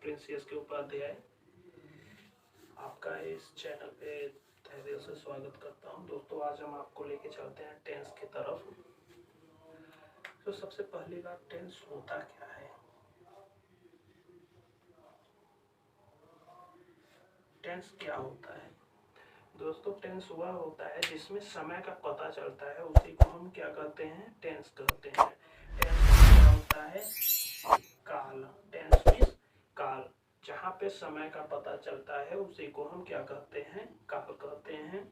प्रिंसियस के उपाध्याय आपका इस चैनल पे तहे दिल से स्वागत करता हूं। दोस्तों, आज हम आपको लेके चलते हैं टेंस की तरफ। तो सबसे पहली बात, टेंस होता क्या है। टेंस क्या होता है दोस्तों? टेंस वह होता है जिसमें समय का पता चलता है, उसी को हम क्या कहते हैं? टेंस कहते हैं। टेंस क्या होता है? काल। टेंस मीन्स काल। जहाँ पे समय का पता चलता है उसी को हम क्या कहते हैं? काल कहते हैं।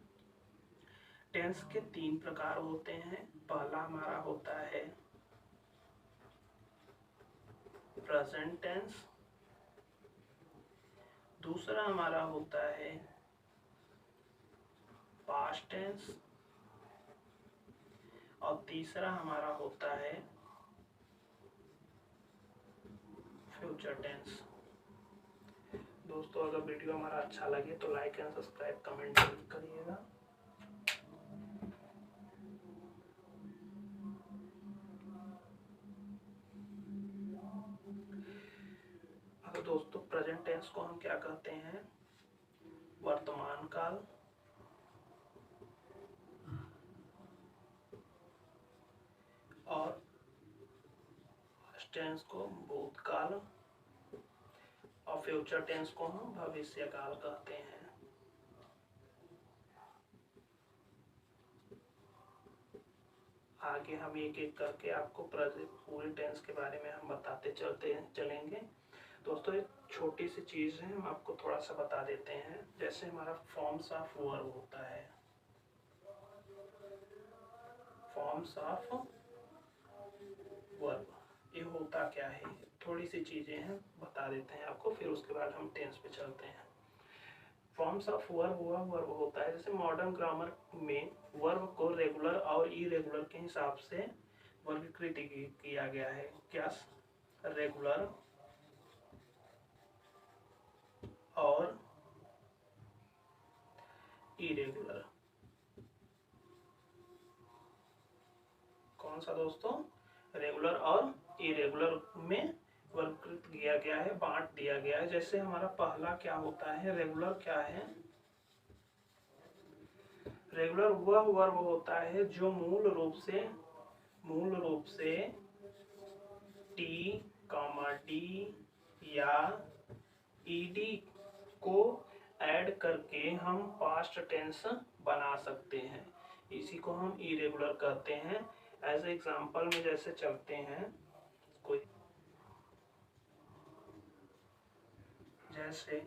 टेंस के 3 प्रकार होते हैं। पहला हमारा होता है प्रेजेंट टेंस, दूसरा हमारा होता है पास्ट टेंस और तीसरा हमारा होता है फ्यूचर टेंस। दोस्तों, अगर वीडियो हमारा अच्छा लगे तो लाइक एंड सब्सक्राइब कमेंट जरूर करिएगा। तो दोस्तों, प्रेजेंट टेंस को हम क्या कहते हैं? वर्तमान काल। और पास्ट टेंस को भूतकाल और फ्यूचर टेंस को हम भविष्य काल कहते हैं। आगे हम एक एक करके आपको पूरे टेंस के बारे में हम बताते चलेंगे। दोस्तों, एक छोटी सी चीज है, हम आपको थोड़ा सा बता देते हैं। जैसे हमारा फॉर्म्स ऑफ वर्ब होता है। फॉर्म्स ऑफ वर्ब ये होता क्या है? थोड़ी सी चीजें हैं, बता देते हैं आपको, फिर उसके बाद हम टेंस पे चलते हैं। फॉर्म्स ऑफ वर्ब वह वर्ब होता है, जैसे मॉडर्न ग्रामर में वर्ब को रेगुलर और इरेगुलर के हिसाब से वर्गीकृत किया गया है। क्या? रेगुलर और इरेगुलर। कौन सा दोस्तों? रेगुलर और इरेगुलर में वर्गीकृत किया गया है, बांट दिया गया है। जैसे हमारा पहला क्या होता है? रेगुलर क्या है? रेगुलर वह वर्ब होता है जो मूल रूप से टी, डी या ईडी को ऐड करके हम पास्ट टेंस बना सकते हैं। इसी को हम इरेगुलर कहते हैं। एज एग्जाम्पल में जैसे चलते हैं, कोई जैसे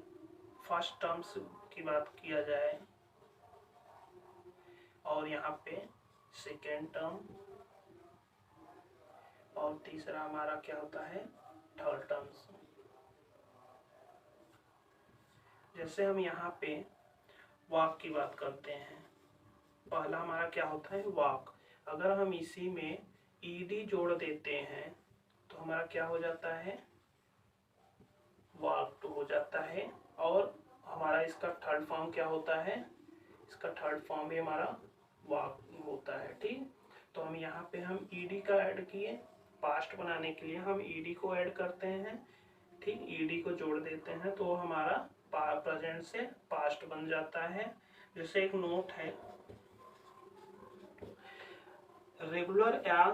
फर्स्ट टर्म्स की बात किया जाए और यहाँ पे सेकेंड टर्म और तीसरा हमारा क्या होता है? Third terms. जैसे हम यहाँ पे वाक की बात करते हैं, पहला हमारा क्या होता है? वाक। अगर हम इसी में ईडी जोड़ देते हैं तो हमारा क्या हो जाता है? वाक टू हो जाता है। और हमारा इसका थर्ड फॉर्म क्या होता है? इसका थर्ड फॉर्म भी हमारा वाक होता है। ठीक, तो हम यहाँ पे हम ईडी का ऐड किए, पास्ट बनाने के लिए हम ईडी को ऐड करते हैं। ठीक, ईडी को जोड़ देते हैं तो हमारा प्रेजेंट से पास्ट बन जाता है। जैसे एक नोट है, रेगुलर या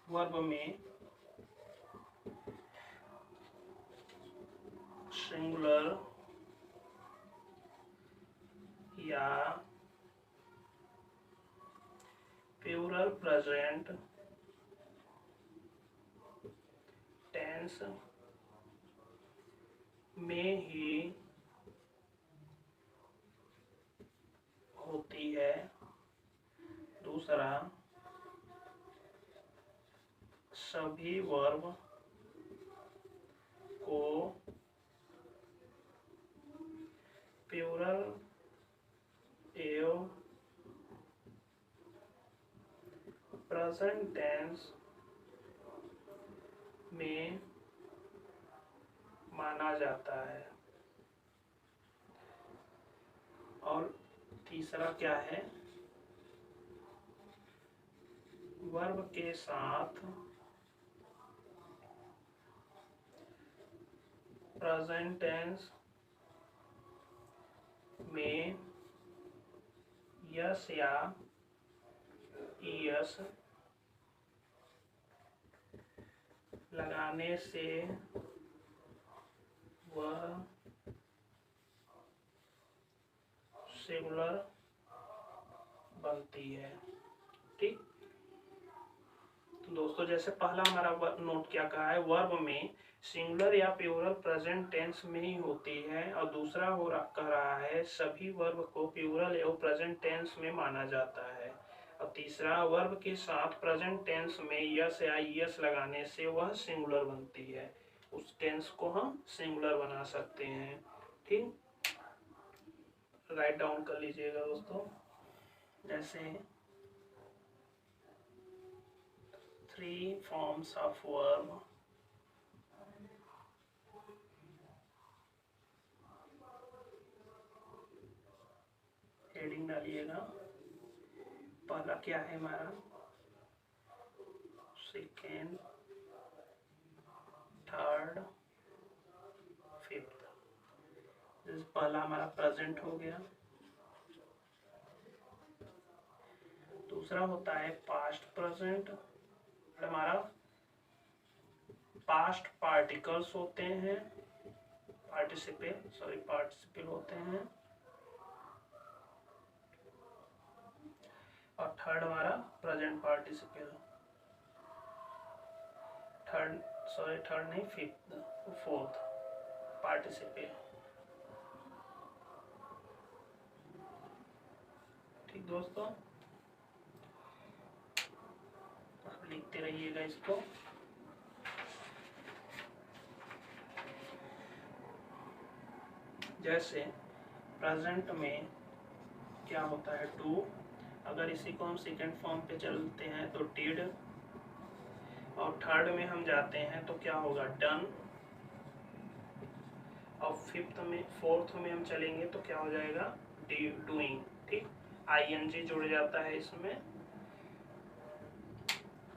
वर्ब में सिंगुलर या प्लूरल प्रेजेंट टेंस में ही होती है। दूसरा, सभी वर्ब को प्लूरल एवं प्रेजेंट टेंस में माना जाता है। और तीसरा क्या है? वर्ब के साथ प्रेजेंट टेंस में यस या ईएस लगाने से वह सिंगुलर बनती है। ठीक, तो दोस्तों जैसे पहला हमारा नोट क्या कहा है, वर्ब में सिंगुलर या प्लूरल प्रेजेंट टेंस में ही होती है, और दूसरा कह रहा है सभी वर्ब को प्लूरल या प्रेजेंट टेंस में माना जाता है, और तीसरा वर्ब के साथ प्रेजेंट टेंस में यस या ईएस लगाने से वह सिंगुलर बनती है, उस टेंस को हम सिंगुलर बना सकते हैं। ठीक, राइट डाउन कर लीजिएगा दोस्तों। जैसे 3 forms of verb, हेडिंग डालिएगा। पहला क्या है हमारा, सेकेंड, थर्ड, फिफ्थ। जैसे पहला हमारा प्रेजेंट हो गया, दूसरा होता है पास्ट प्रेजेंट, हमारा पास्ट पार्टिकल्स होते हैं, पार्टिसिपल होते हैं, और थर्ड हमारा प्रेजेंट पार्टिसिपल, थर्ड नहीं, फोर्थ पार्टिसिपल। ठीक दोस्तों, लिखते रहिएगा इसको। जैसे प्रेजेंट में क्या होता है, टू, अगर इसी को हम सेकेंड फॉर्म पे चलते हैं तो डिड, और थर्ड में हम जाते हैं तो क्या होगा, डन, और फोर्थ में हम चलेंगे तो क्या हो जाएगा, डूइंग। ठीक, आईएनजी जुड़ जाता है इसमें।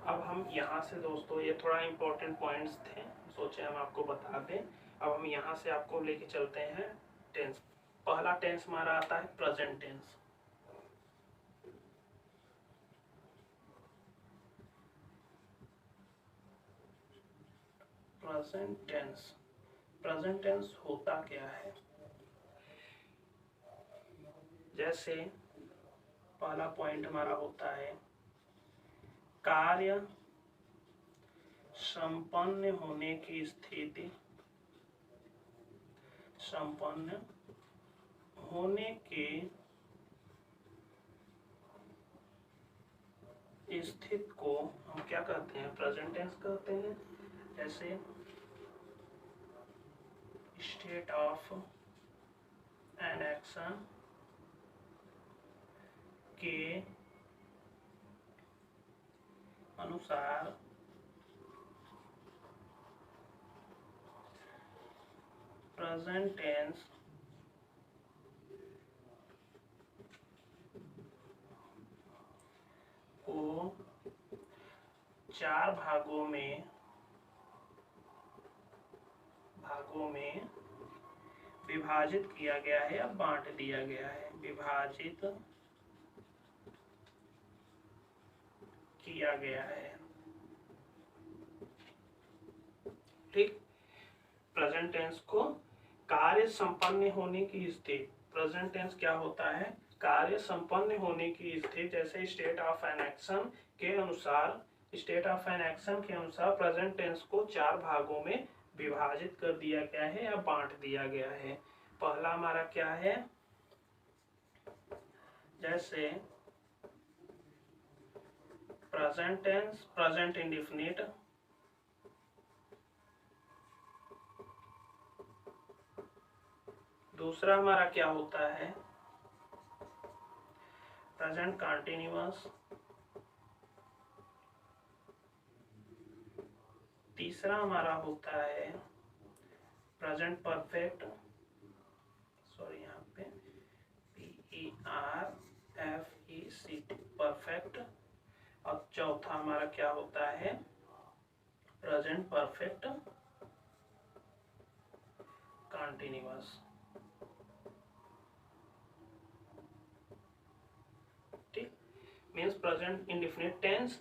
अब हम यहाँ से दोस्तों, ये थोड़ा इम्पोर्टेंट पॉइंट्स थे, सोचे हम आपको बता दें। अब हम यहाँ से आपको लेके चलते हैं टेंस। पहला टेंस हमारा आता है प्रेजेंट टेंस। प्रेजेंट टेंस होता क्या है, जैसे पहला पॉइंट हमारा होता है कार्य संपन्न होने की स्थिति, संपन्न होने की स्थिति को हम क्या कहते हैं, प्रेजेंट टेंस कहते हैं। जैसे स्टेट ऑफ एन एक्शन के अनुसार प्रेजेंट टेंस को 4 भागों में विभाजित किया गया है या बांट दिया गया है, विभाजित किया गया है। ठीक, प्रेजेंट टेंस को कार्य संपन्न होने की स्थिति, प्रेजेंट टेंस क्या होता है, कार्य संपन्न होने की स्थिति। जैसे स्टेट ऑफ एन एक्शन के अनुसार, प्रेजेंट टेंस को 4 भागों में विभाजित कर दिया गया है या बांट दिया गया है। पहला हमारा क्या है, जैसे प्रेजेंट टेंस, प्रेजेंट इंडेफिनिट, दूसरा हमारा क्या होता है, प्रेजेंट कंटीन्यूअस, तीसरा हमारा होता है प्रेजेंट परफेक्ट, यहाँ पे PERFECT, परफेक्ट, और चौथा हमारा क्या होता है, प्रेजेंट परफेक्ट कंटिन्यूअस। ठीक, means present indefinite tense,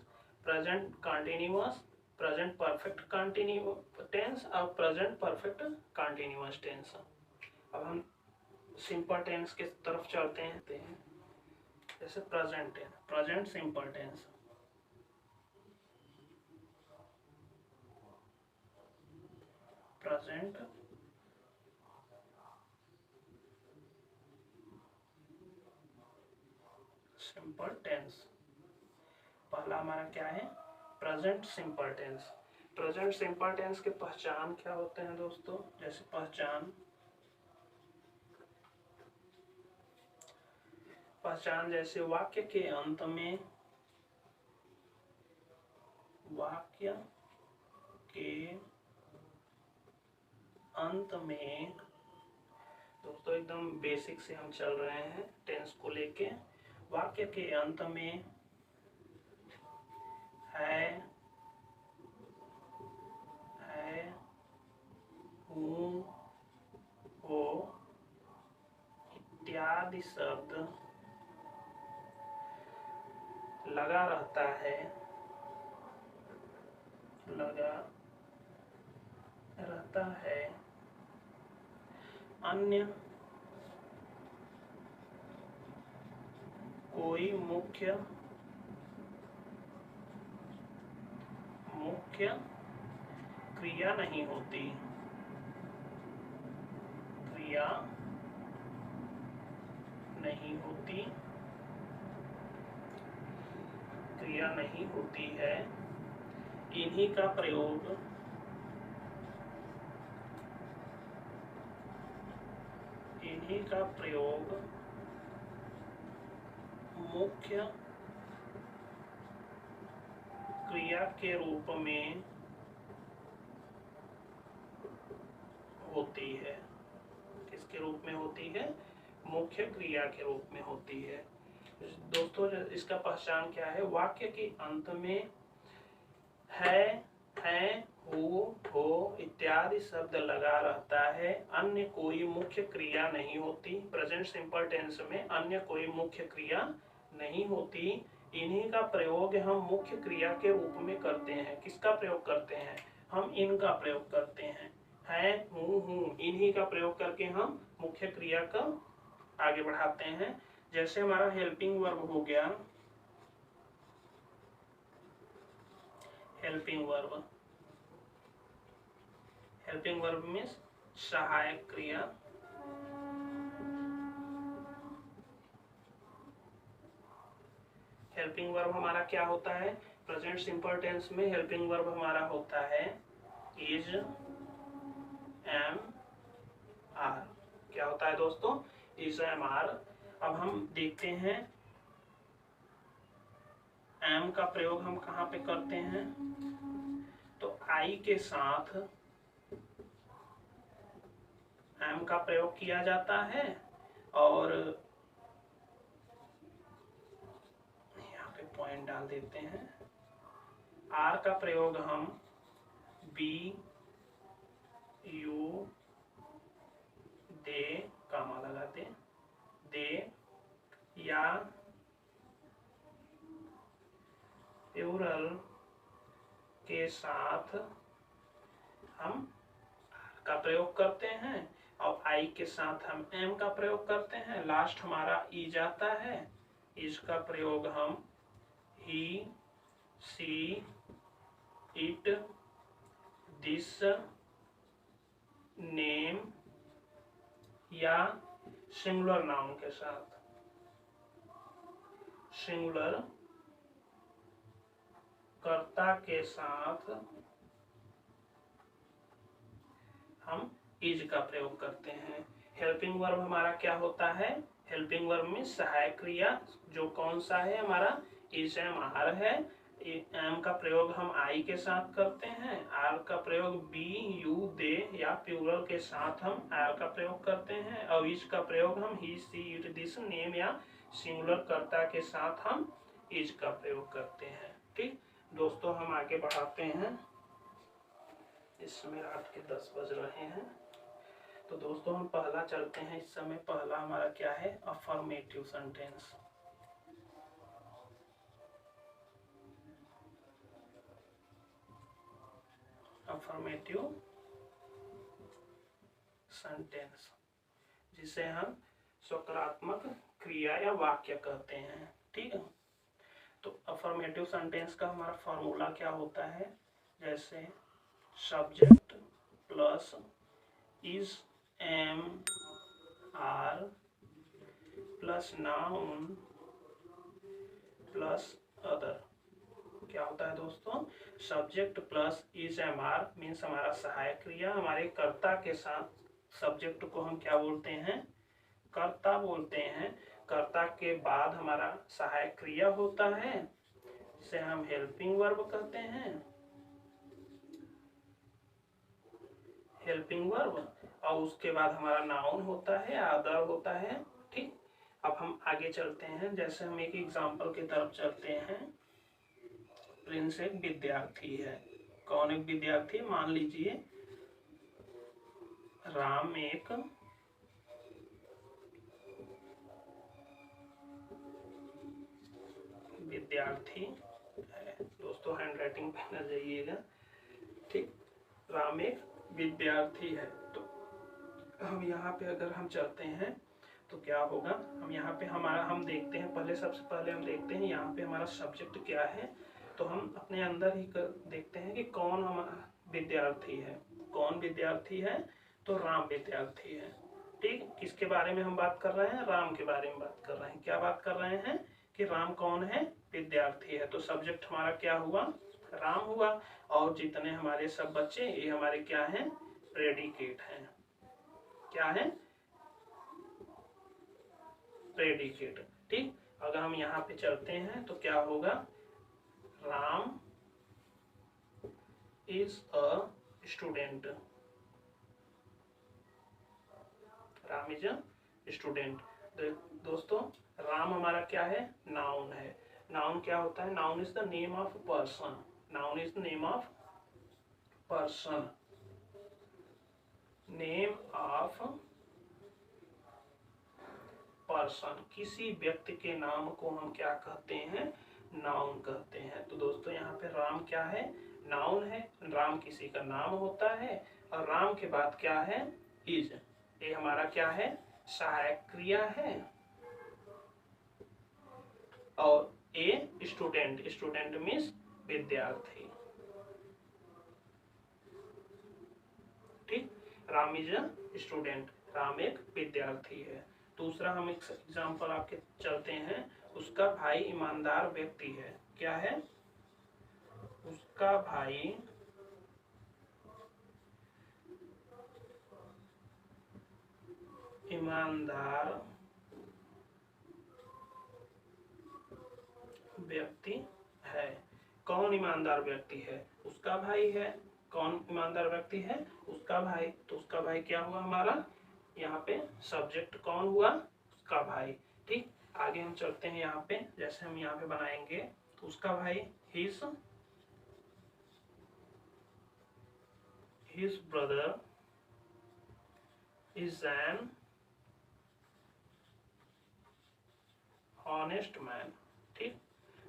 present continuous, present perfect continuous tense और प्रेजेंट परफेक्ट कंटिन्यूअस टेंस। अब हम सिंपल टेंस के तरफ चलते हैं। जैसे present tense, present simple tense, present simple tense. पहला हमारा क्या है? Present simple tense. Present simple tense के पहचान क्या होते हैं दोस्तों? जैसे पहचान जैसे वाक्य के अंत में, वाक्य के अंत में, दोस्तों एकदम बेसिक से हम चल रहे हैं टेंस को लेके। वाक्य के अंत में है, हूँ, हो इत्यादि शब्द लगा रहता है, लगा रहता है। अन्य कोई मुख्य क्रिया नहीं होती, क्रिया नहीं होती है। इन्हीं का प्रयोग मुख्य क्रिया के रूप में होती है। किसके रूप में होती है? मुख्य क्रिया के रूप में होती है। दोस्तों इसका पहचान क्या है? वाक्य के अंत में है, हो इत्यादि शब्द लगा रहता है। अन्य कोई मुख्य क्रिया नहीं होती। प्रेजेंट सिंपल टेंस में अन्य कोई मुख्य क्रिया नहीं होती। इन्हीं का प्रयोग हम मुख्य क्रिया के रूप में करते हैं। किसका प्रयोग करते हैं? हम इनका प्रयोग करते हैं। है, हूँ, इन्हीं का प्रयोग करके हम मुख्य क्रिया का आगे बढ़ाते हैं। जैसे हमारा हेल्पिंग वर्ब हो गया, हेल्पिंग वर्ब मीन्स सहायक क्रिया। हेल्पिंग वर्ब हमारा क्या होता है? प्रेजेंट सिंपल टेंस में हेल्पिंग वर्ब हमारा होता है इज, एम, आर। क्या होता है दोस्तों? Is, am, are. अब हम देखते हैं एम का प्रयोग हम कहाँ पे करते हैं? तो आई के साथ एम का प्रयोग किया जाता है और यहाँ पे पॉइंट डाल देते हैं। आर का प्रयोग हम बी, यू, दे, कामा लगाते, दे या प्लूरल के साथ हम का प्रयोग करते हैं और आई के साथ हम एम का प्रयोग करते हैं। लास्ट हमारा ई जाता है। इसका प्रयोग हम ही, सी, इट, दिस, नेम या सिंगुलर नाउन के साथ, सिंगुलर कर्ता के साथ हम इज का प्रयोग करते हैं। हेल्पिंग वर्ब हमारा क्या होता है? हेल्पिंग वर्ब में सहायक क्रिया जो कौन सा है हमारा? इज, एम, आर है। एम का प्रयोग हम आई के साथ करते हैं। आर का प्रयोग बी, यू, दे या प्लूरल के साथ हम आर का प्रयोग करते हैं। और इज का प्रयोग हम ही, सी, इट, दिस, नेम या सिंगुलर कर्ता के साथ हम इज का प्रयोग करते हैं। ठीक दोस्तों, हम आगे बढ़ाते हैं। इस समय रात के 10 बज रहे हैं। तो दोस्तों हम पहला चलते हैं। इस समय पहला हमारा क्या है, अफर्मेटिव सेंटेंस। अफर्मेटिव सेंटेंस जिसे हम सकारात्मक क्रिया या वाक्य कहते हैं। ठीक है, तो अफर्मेटिव सेंटेंस का हमारा फॉर्मूला क्या होता है, जैसे subject plus is am are plus noun plus other. क्या होता है दोस्तों, subject plus is am are means हमारा सहायक क्रिया, हमारे कर्ता के साथ सब्जेक्ट को हम क्या बोलते हैं, कर्ता बोलते हैं। कर्ता के बाद हमारा सहायक क्रिया होता है जिसे हम हेल्पिंग वर्ब कहते हैं, हेल्पिंग वर्ब। और उसके बाद हमारा नाउन होता है, अदर होता है। ठीक, अब हम आगे चलते हैं। जैसे हम एक एग्जांपल की तरफ चलते हैं। प्रिंस एक विद्यार्थी है। कौन एक विद्यार्थी, मान लीजिए राम एक विद्यार्थी है। दोस्तों हैंडराइटिंग पे न जाइएगा। ठीक, राम एक विद्यार्थी है। तो हम यहाँ पे अगर हम चलते हैं तो क्या होगा, हम यहाँ पे हमारा हम देखते हैं, पहले सबसे पहले हम देखते हैं यहाँ पे हमारा सब्जेक्ट क्या है। तो हम अपने अंदर ही देखते हैं कि कौन हमारा विद्यार्थी है। कौन विद्यार्थी है, तो राम विद्यार्थी है। ठीक, किसके बारे में हम बात कर रहे हैं, राम के बारे में बात कर रहे हैं। क्या बात कर रहे हैं कि राम कौन है, विद्यार्थी है। तो सब्जेक्ट हमारा क्या हुआ, राम हुआ। और जितने हमारे सब बच्चे ये हमारे क्या हैं, प्रेडिकेट हैं। क्या है, प्रेडिकेट। ठीक, अगर हम यहाँ पे चलते हैं तो क्या होगा, Ram is a student. Ram is a student. दोस्तों राम हमारा क्या है, नाउन है। नाउन क्या होता है, noun is the name of person. Noun is the name of person, name of person. किसी व्यक्ति के नाम को हम क्या कहते हैं, नाउन कहते हैं। तो दोस्तों यहाँ पे राम क्या है, नाउन है। राम किसी का नाम होता है। और राम के बाद क्या है, इज। ये हमारा क्या है, सहायक क्रिया है। और ए स्टूडेंट, स्टूडेंट मीन्स विद्यार्थी। ठीक, Ram is a student, Ram एक विद्यार्थी है। दूसरा हम एक एग्जांपल आपके चलते हैं। उसका भाई ईमानदार व्यक्ति है। क्या है, उसका भाई ईमानदार व्यक्ति है। कौन ईमानदार व्यक्ति है, उसका भाई है। कौन ईमानदार व्यक्ति है, उसका भाई। तो उसका भाई क्या हुआ हमारा, यहाँ पे सब्जेक्ट कौन हुआ, उसका भाई। ठीक, आगे हम चलते हैं। यहाँ पे जैसे हम यहाँ पे बनाएंगे तो उसका भाई his brother is an honest man। ठीक,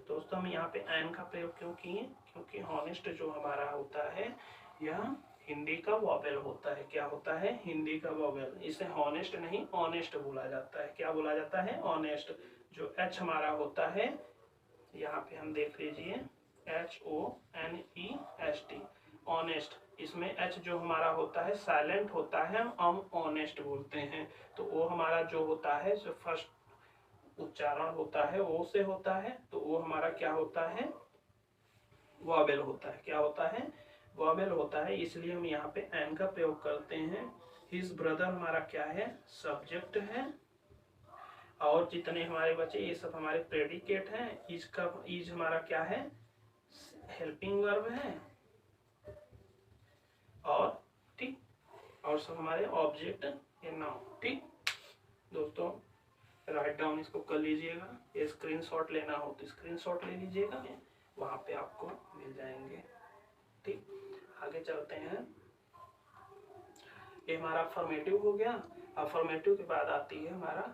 दोस्तों हम यहाँ पे एन का प्रयोग क्यों किए, क्योंकि हॉनेस्ट जो हमारा होता है यह हिंदी का वॉवेल होता है। क्या होता है, हिंदी का वॉवेल। इसे हॉनेस्ट नहीं ऑनेस्ट बोला जाता है। क्या बोला जाता है, ऑनेस्ट। जो एच हमारा होता है, यहाँ पे हम देख लीजिए HONEST, ऑनेस्ट। इसमें एच जो हमारा होता है साइलेंट होता है, हम ऑनेस्ट बोलते हैं। तो वो हमारा जो होता है, जो फर्स्ट उच्चारण होता है वो से होता है, तो वो हमारा क्या होता है, वॉवेल होता है। क्या होता है, वॉवेल होता है। इसलिए हम यहाँ पे एन का प्रयोग करते हैं। हिज ब्रदर हमारा क्या है, सब्जेक्ट है। और जितने हमारे बचे ये सब हमारे प्रेडिकेट हैं। इज का, इज हमारा क्या है, हेल्पिंग वर्ब है। और ठीक, और सब हमारे ऑब्जेक्ट या नाउन। ठीक दोस्तों, राइट डाउन इसको कर लीजिएगा। ये स्क्रीनशॉट लेना हो तो स्क्रीनशॉट ले लीजिएगा, वहां पे आपको मिल जाएंगे। ठीक, आगे चलते हैं। ये हमारा अफर्मेटिव हो गया। अफर्मेटिव के बाद आती है हमारा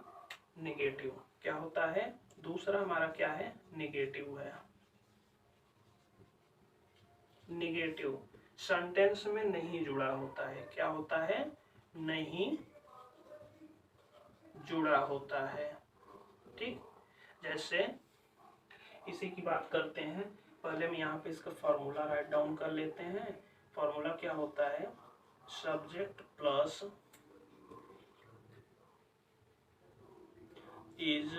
निगेटिव। क्या होता है दूसरा हमारा, क्या है, निगेटिव है। निगेटिव सेंटेंस में नहीं जुड़ा होता है। क्या होता है, नहीं जुड़ा होता है। ठीक, जैसे इसी की बात करते हैं। पहले हम यहाँ पे इसका फॉर्मूला राइट डाउन कर लेते हैं। फॉर्मूला क्या होता है, subject plus is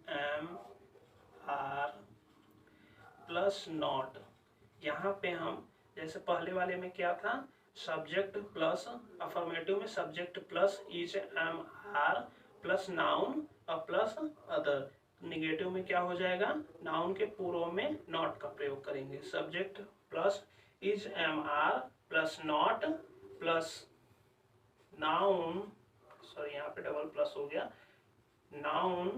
am are plus not. यहाँ पे हम जैसे पहले वाले में क्या था, सब्जेक्ट प्लस, अफर्मेटिव में subject plus is am are plus noun और प्लस अदर। निगेटिव में क्या हो जाएगा, नाउन के पूर्व में नॉट का प्रयोग करेंगे। Subject plus is am are plus not plus noun, sorry यहाँ पे डबल प्लस हो गया, नाउन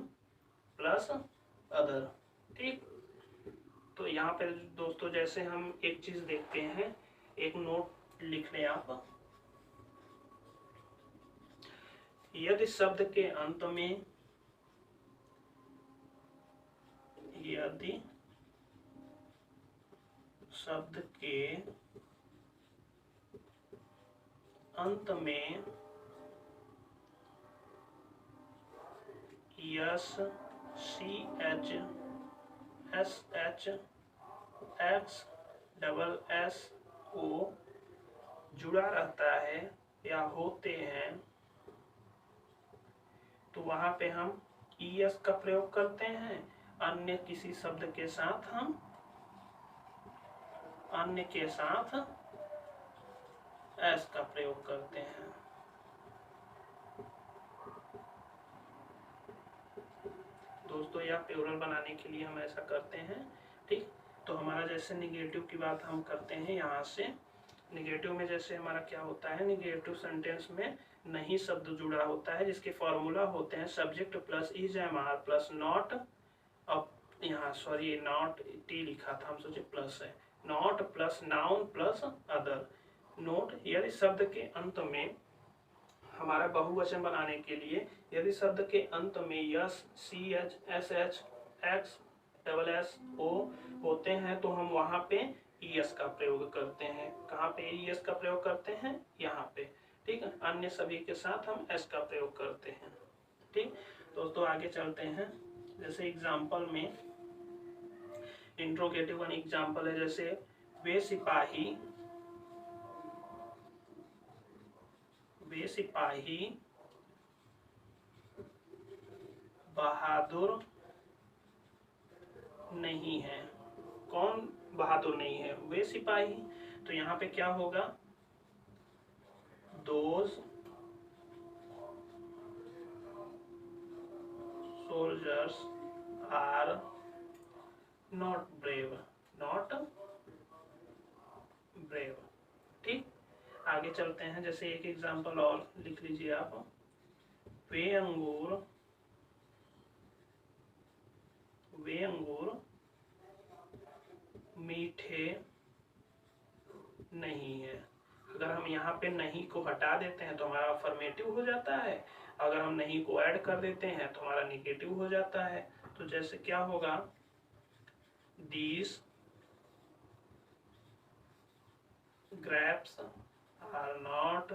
प्लस अदर। ठीक, तो यहाँ पे दोस्तों जैसे हम एक चीज देखते हैं, एक नोट लिख लें आप। यदि शब्द के अंत में, यदि शब्द के अंत में S, C H, S H, X, double S, O जुड़ा रहता है या होते हैं, तो वहां पे हम ईएस का प्रयोग करते हैं। अन्य किसी शब्द के साथ हम अन्य के साथ एस का प्रयोग करते हैं। दोस्तों या प्लूरल बनाने के लिए हम ऐसा करते हैं। ठीक, तो हमारा जैसे निगेटिव की बात हम करते हैं यहाँ से। निगेटिव में जैसे हमारा क्या होता है, निगेटिव सेंटेंस में नहीं शब्द जुड़ा होता है, जिसके फॉर्मूला होते हैं subject plus is am are plus not, अब यहाँ सॉरी नॉट टी लिखा था, हम सोचे प्लस है, not plus noun plus other. Note, यदि शब्द के अंत में हमारा बहुवचन बनाने के लिए यदि शब्द के अंत में S, C H, S H, X, double S, O होते हैं तो हम वहां पे ईएस का प्रयोग करते हैं। कहाँ पे ईएस का प्रयोग करते हैं, यहाँ पे। ठीक है, अन्य सभी के साथ हम एस का प्रयोग करते हैं। ठीक, दोस्तों आगे चलते हैं। जैसे एग्जाम्पल में इंट्रोगेटिव वन एग्जाम्पल है, जैसे वे सिपाही बहादुर नहीं है। कौन बहादुर नहीं है, वे सिपाही। तो यहाँ पे क्या होगा, those soldiers are not brave, not brave. ठीक, आगे चलते हैं। जैसे एक एग्जांपल और लिख लीजिए आप। वे अंगूर मीठे नहीं है। अगर हम यहाँ पे नहीं को हटा देते हैं तो हमारा अफर्मेटिव हो जाता है, अगर हम नहीं को ऐड कर देते हैं तो हमारा निगेटिव हो जाता है। तो जैसे क्या होगा, दीस grapes are not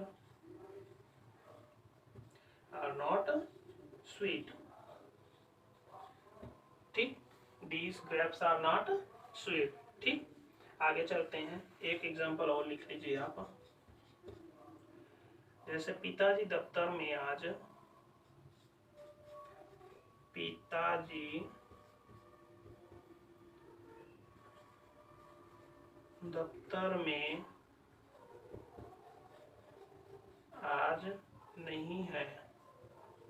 sweet। ठीक, these grapes are not sweet। ठीक, आगे चलते हैं। एक एग्जांपल और लिख लीजिए आप। जैसे पिताजी दफ्तर में आज, पिताजी दफ्तर में आज नहीं है।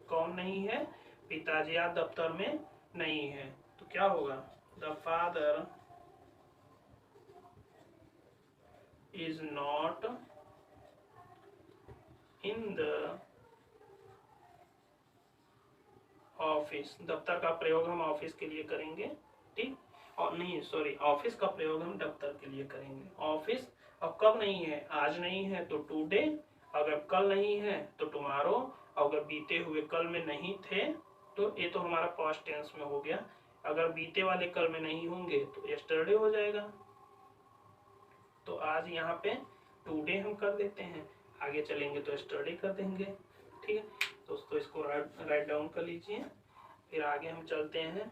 कौन नहीं है, पिताजी आज दफ्तर में नहीं है। तो क्या होगा, the father is not in the office. दफ्तर का प्रयोग हम ऑफिस के लिए करेंगे। ठीक, और नहीं सॉरी, ऑफिस का प्रयोग हम दफ्तर के लिए करेंगे। ऑफिस, अब कब नहीं है, आज नहीं है तो टुडे, अगर कल नहीं है तो टुमारो, अगर बीते हुए कल में नहीं थे तो ये तो हमारा पास्ट टेंस में हो गया, अगर बीते वाले कल में नहीं होंगे तो यस्टरडे हो जाएगा। तो आज यहाँ पे टुडे हम कर देते हैं, आगे चलेंगे तो यस्टरडे कर देंगे। ठीक है दोस्तों, इसको राइट डाउन कर लीजिए। फिर आगे हम चलते हैं,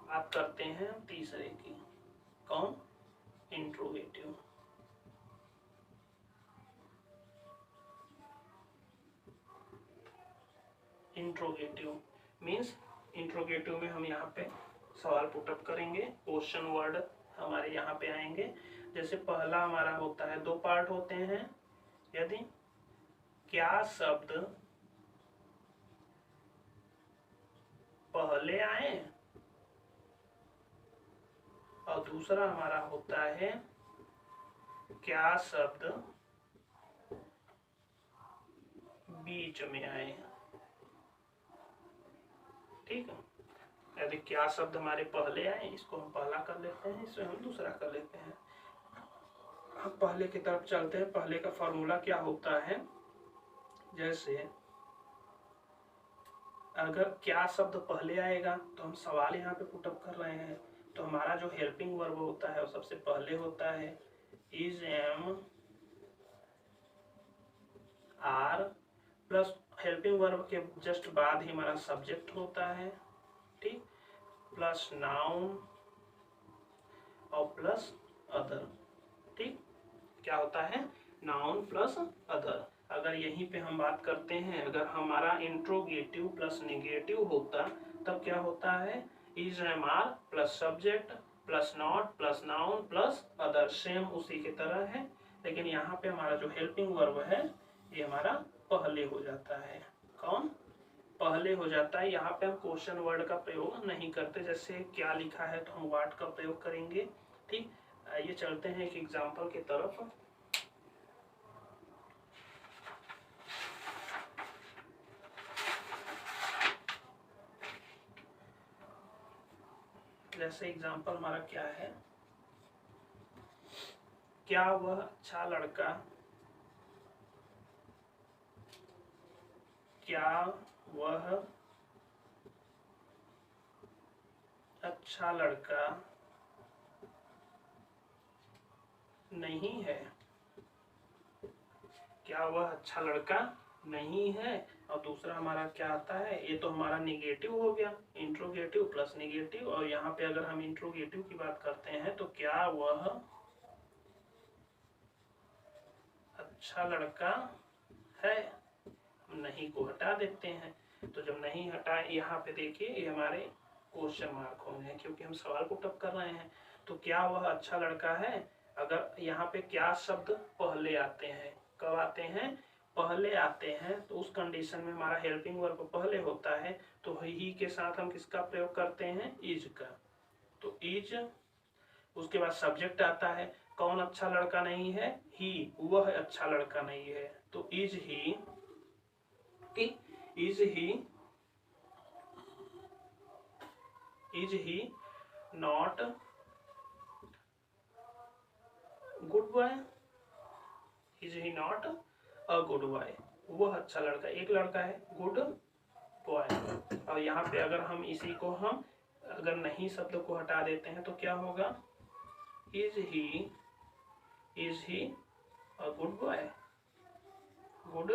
बात करते हैं तीसरे की। कौन? इंट्रोगेटिव। इंट्रोगेटिव मीन्स, इंट्रोगेटिव में हम यहाँ पे सवाल पुटअप करेंगे, क्वेश्चन वर्ड हमारे यहाँ पे आएंगे। जैसे पहला हमारा होता है, दो पार्ट होते हैं, यदि क्या शब्द पहले आए, और दूसरा हमारा होता है क्या शब्द बीच में आए। ठीक है, यदि क्या शब्द हमारे पहले आए, इसको हम पहला कर लेते हैं, इसे हम दूसरा कर लेते हैं। हम पहले की तरफ चलते हैं। पहले का फॉर्मूला क्या होता है, जैसे अगर क्या शब्द पहले आएगा तो हम सवाल यहाँ पे पुटअप कर रहे हैं, तो हमारा जो हेल्पिंग वर्ब होता है वो सबसे पहले होता है, is, am, are, plus helping verb के जस्ट बाद ही हमारा सब्जेक्ट होता है। ठीक, प्लस नाउन और प्लस अदर। ठीक, क्या होता है? Noun plus other. अगर यहीं पे हम बात करते हैं, अगर हमारा इंट्रोगेटिव प्लस नेगेटिव होता तब क्या होता है? Is, am, are plus subject plus not plus noun plus other, same उसी की तरह है। लेकिन यहाँ पे हमारा जो हेल्पिंग वर्ब है ये हमारा पहले हो जाता है। कौन? पहले हो जाता है। यहाँ पे हम क्वेश्चन वर्ड का प्रयोग नहीं करते, जैसे क्या लिखा है तो हम व्हाट का प्रयोग करेंगे। ठीक, आइए चलते हैं एक एग्जाम्पल की तरफ। जैसे एग्जाम्पल हमारा क्या है, क्या वह अच्छा लड़का, क्या वह अच्छा लड़का नहीं है? क्या वह अच्छा लड़का नहीं है। और दूसरा हमारा क्या आता है, ये तो हमारा निगेटिव हो गया, इंट्रोगेटिव प्लस निगेटिव। और यहाँ पे अगर हम इंट्रोगेटिव की बात करते हैं तो क्या वह अच्छा लड़का है, नहीं को हटा देते हैं। तो जब नहीं हटा, यहाँ पे देखिए ये हमारे क्वेश्चन मार्क होंगे क्योंकि हम सवाल को टप कर रहे हैं। तो क्या वह अच्छा लड़का है, अगर यहाँ पे क्या शब्द पहले आते हैं, कब आते हैं? पहले आते हैं, तो उस कंडीशन में हमारा हेल्पिंग वर्ब पहले होता है, तो ही के साथ हम किसका प्रयोग करते हैं? इज का। तो इज, उसके बाद सब्जेक्ट आता है, कौन अच्छा लड़का नहीं है? ही, वह अच्छा लड़का नहीं है, तो is he. Is he not good boy, is he not a good boy, वह अच्छा लड़का, एक लड़का है गुड बॉय। और यहाँ पे अगर हम इसी को हम अगर नहीं शब्द को हटा देते हैं तो क्या होगा? Is he a good boy, good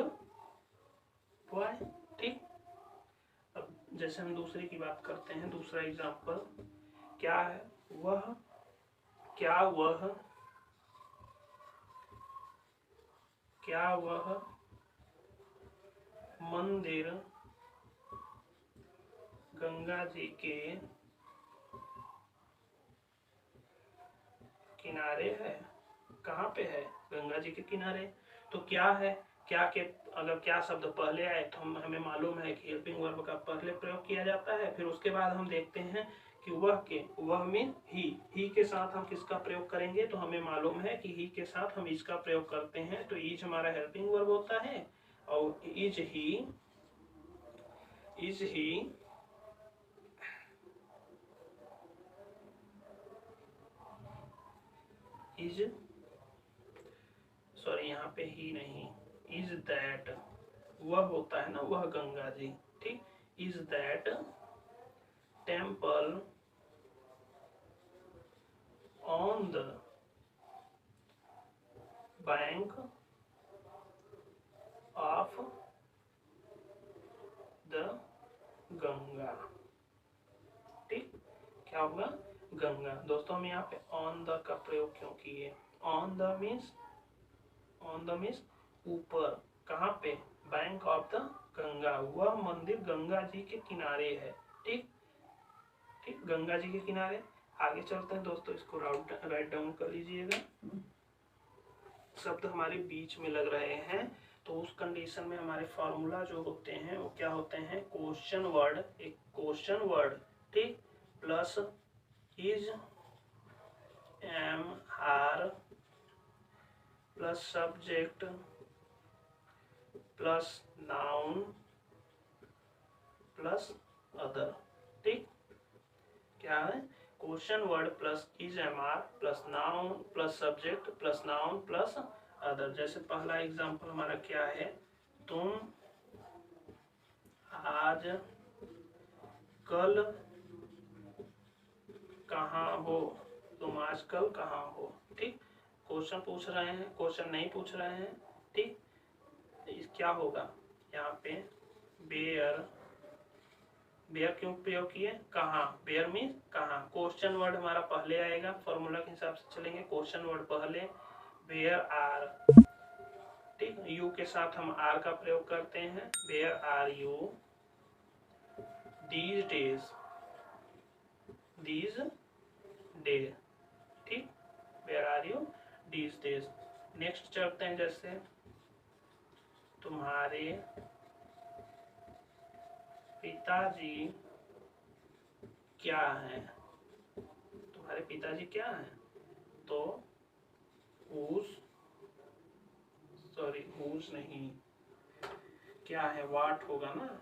boy. ठीक, अब जैसे हम दूसरे की बात करते हैं, दूसरा एग्जाम्पल क्या है, वह, क्या वह मंदिर गंगा जी के किनारे है? कहाँ पे है? गंगा जी के किनारे। तो क्या है, क्या के अगर क्या शब्द पहले आए तो हमें मालूम है कि हेल्पिंग वर्ब का पहले प्रयोग किया जाता है। फिर उसके बाद हम देखते हैं कि वह मीन ही के साथ हम किसका प्रयोग करेंगे, तो हमें मालूम है कि ही के साथ हम इसका प्रयोग करते हैं, तो इज हमारा हेल्पिंग वर्ब होता है। और इज ही सॉरी यहाँ पे ही नहीं, इज दैट, वह होता है ना, वह गंगा जी, ठीक। Is that temple on the bank of the Ganga, ठीक। क्या होगा? गंगा। दोस्तों हम यहाँ पे ऑन द का प्रयोग क्यों किए? ऑन द मीन्स ऊपर, कहाँ पे? बैंक ऑफ द गंगा, वह मंदिर गंगा जी के किनारे है, ठीक ठीक, गंगा जी के किनारे। आगे चलते हैं दोस्तों, इसको राइट डाउन कर लीजिएगा। शब्द हमारे बीच में लग रहे हैं तो उस कंडीशन में हमारे फॉर्मूला जो होते हैं वो क्या होते हैं? क्वेश्चन वर्ड, एक क्वेश्चन वर्ड, ठीक, plus is, am, are, plus subject, plus noun, plus other, ठीक। क्या है? Question word plus is, am, are, plus noun, plus subject, plus noun, plus other. जैसे पहला एग्जांपल हमारा क्या है? तुम आज कल कहाँ हो? तुम आजकल कहाँ हो? ठीक। क्वेश्चन पूछ रहे हैं, क्वेश्चन नहीं पूछ रहे हैं, ठीक। क्या होगा यहाँ पे? बेयर, बेयर क्यों प्रयोग किए? कहाँ, बेयर मीन्स कहाँ। क्वेश्चन वर्ड हमारा पहले आएगा, फॉर्मूला के हिसाब से चलेंगे, क्वेश्चन वर्ड पहले, बेयर आर, ठीक। यू के साथ हम आर का प्रयोग करते हैं, where are you these days, these day, ठीक, where are you these days. Next चलते हैं, जैसे तुम्हारे पिताजी क्या हैं? तुम्हारे पिताजी क्या हैं? तो हुज नहीं, क्या है? वाट होगा ना,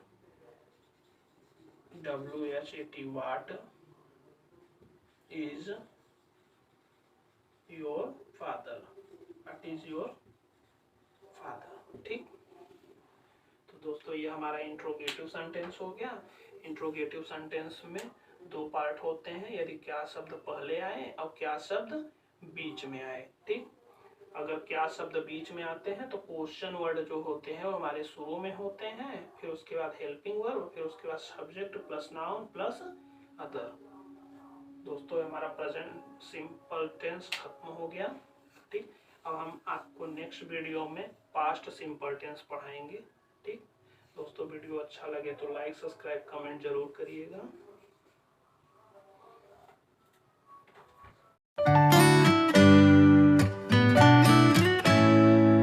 WHAT, what is your father, what is your father, ठीक। तो दोस्तों ये हमारा इंट्रोगेटिव सेंटेंस हो गया। इंट्रोगेटिव सेंटेंस में दो पार्ट होते हैं, यदि क्या शब्द पहले आए और क्या शब्द बीच में आए, ठीक। अगर क्या शब्द बीच में आते हैं तो क्वेश्चन वर्ड जो होते हैं वो हमारे शुरू में होते हैं, फिर उसके बाद हेल्पिंग वर्ब, फिर उसके बाद subject plus noun plus other. दोस्तों हमारा प्रेजेंट सिंपल टेंस खत्म हो गया, ठीक। अब हम आपको नेक्स्ट वीडियो में पास्ट सिंपल टेंस पढ़ाएंगे, ठीक। दोस्तों वीडियो अच्छा लगे तो लाइक, सब्सक्राइब, कमेंट जरूर करिएगा।